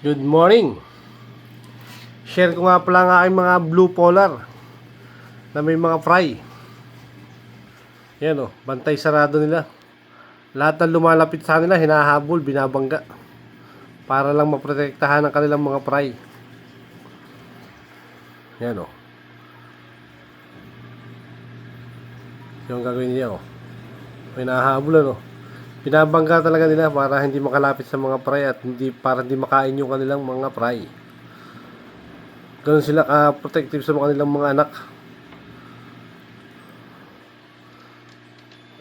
Good morning. Share ko nga pala ang aking mga blue polar na may mga fry. Yan o, bantay sarado nila. Lahat ng lumalapit sa kanila, hinahabol, binabangga. Para lang maprotektahan ang kanilang mga fry. Yan o. Yung gagawin niya o. May nahahabol ano. Binabangga talaga nila para hindi makalapit sa mga fry at para hindi makain yung kanilang mga fry. Ganun sila ka-protective sa kanilang mga anak.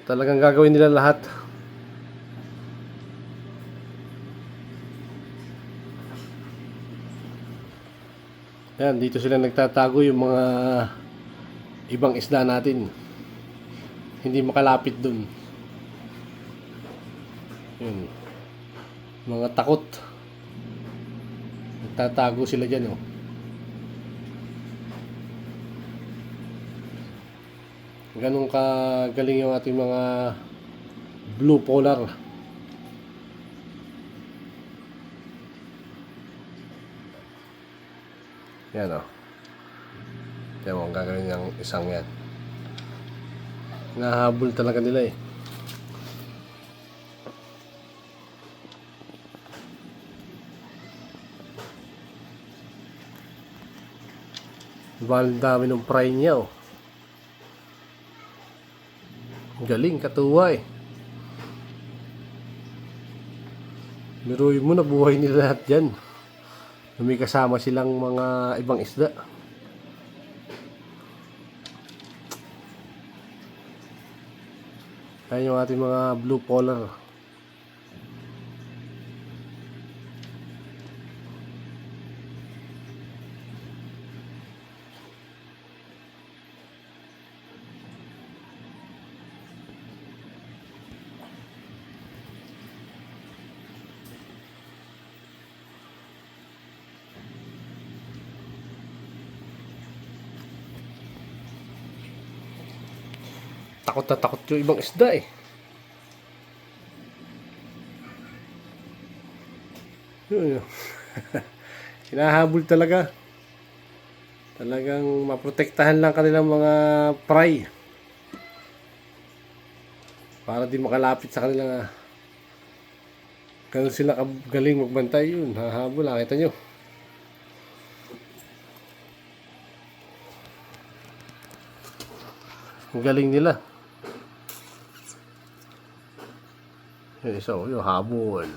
Talagang gagawin nila lahat. Yan, dito sila nagtatago yung mga ibang isda natin. Hindi makalapit dun. Yun. Mga takot. Nagtatago sila dyan, oh. Ganun kagaling yung ating mga blue polar. Yan, oh. Yan mo, ang gagawin ng isang yan. Nahabol talaga nila eh. Ang dami ng fry niya, oh. Galing, katuwa eh. Biruin mo na buhay nila lahat dyan. May kasama silang mga ibang isda. Ayan yung ating mga blue polar. Takot na takot yung ibang isda eh. Yun. Hinahabol talaga. Talagang maprotektahan lang kanilang mga fry. Para di makalapit sa kanila. Ganun sila galing magbantay yun. Hahabol, nakita nyo. Ang galing nila. Yun isa, yung habol.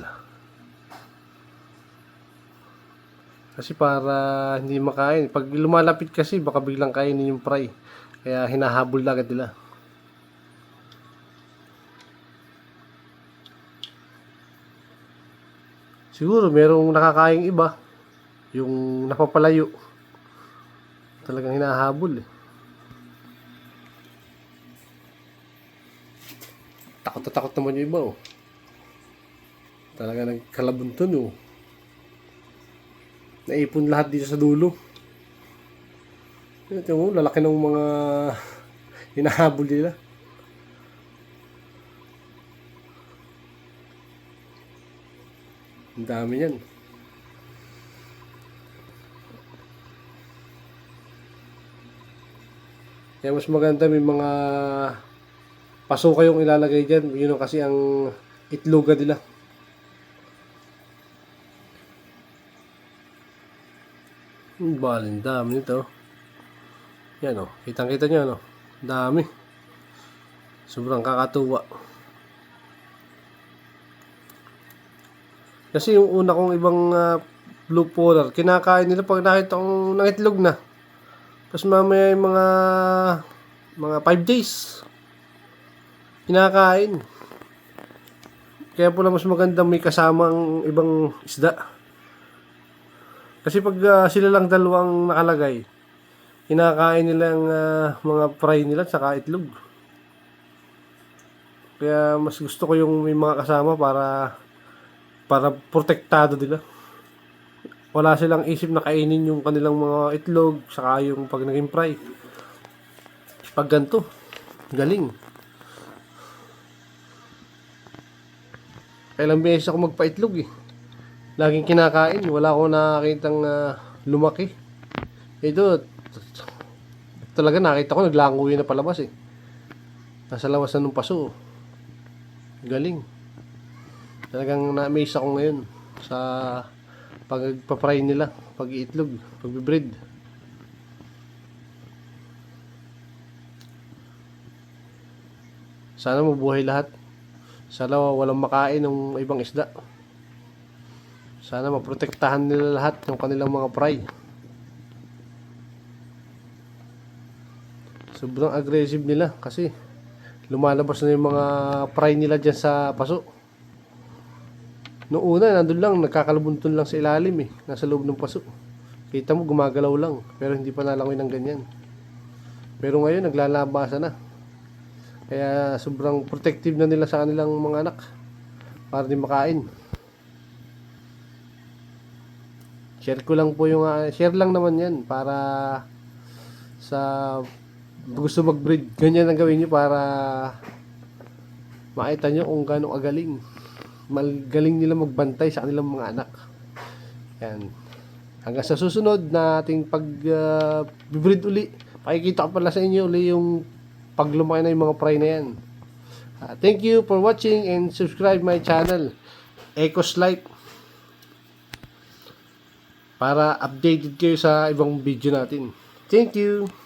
Kasi para hindi makain. Pag lumalapit kasi, baka biglang kainin yung fry. Kaya hinahabol agad nila. Siguro merong nakakain iba. Yung napapalayo. Talagang hinahabol eh. Takot na takot naman yung iba oh. Talaga nagkalabunton oh. Naipon lahat dito sa dulo. Ito mo, lalaki ng mga hinahabol nila. Ang dami yan. Kaya mas maganda may mga paso kayong ilalagay dyan. Yun kasi ang itloga nila. Balin, dami nito. Yan o, kitang kita nyo ano. Dami. Sobrang kakatuwa. Kasi yung una kong ibang blue polar, kinakain nila pag nakita kong nangitlog na. Tapos mamaya yung mga 5 days. Kinakain. Kaya pala mas maganda may kasamang ibang isda. Kasi pag sila lang dalawang nakalagay, kinakain nila ang mga fry nila saka itlog. Kaya mas gusto ko yung may mga kasama para protektado nila. Wala silang isip na kainin yung kanilang mga itlog saka yung pag naging fry. Pag ganito, galing. Kailang beses ako magpaitlog eh. laging kinakain. Wala akong nakakitang lumaki. Ito, talaga nakita ko naglangoy na palabas eh. Nasa labas na ng paso. Galing. Talagang na-amaze ako ngayon sa pagpapry nila, pag-iitlog, pag-breed. Sana mabuhay lahat. Sana walang makain ng ibang isda. Sana maprotektahan nila lahat ng kanilang mga fry. Sobrang aggressive nila kasi lumalabas na yung mga fry nila dyan sa paso. Noong una, nandun lang, nagkakalabunton lang sa ilalim eh. Nasa loob ng paso. Kita mo, gumagalaw lang. Pero hindi pa nalangoy ng ganyan. Pero ngayon, naglalabasa na. Kaya sobrang protective na nila sa kanilang mga anak. Para di makain. Share ko lang po yung... share lang naman yan para sa gusto mag-breed. Ganyan ang gawin nyo para makita nyo kung gano'ng agaling. Magaling nila magbantay sa kanilang mga anak. Yan. Hanggang sa susunod na ating pag-breed uli. Pakikita ko pala sa inyo uli yung paglumaki na yung mga fry na yan. Thank you for watching and subscribe my channel, Ecos Life, para updated kayo sa ibang video natin. Thank you!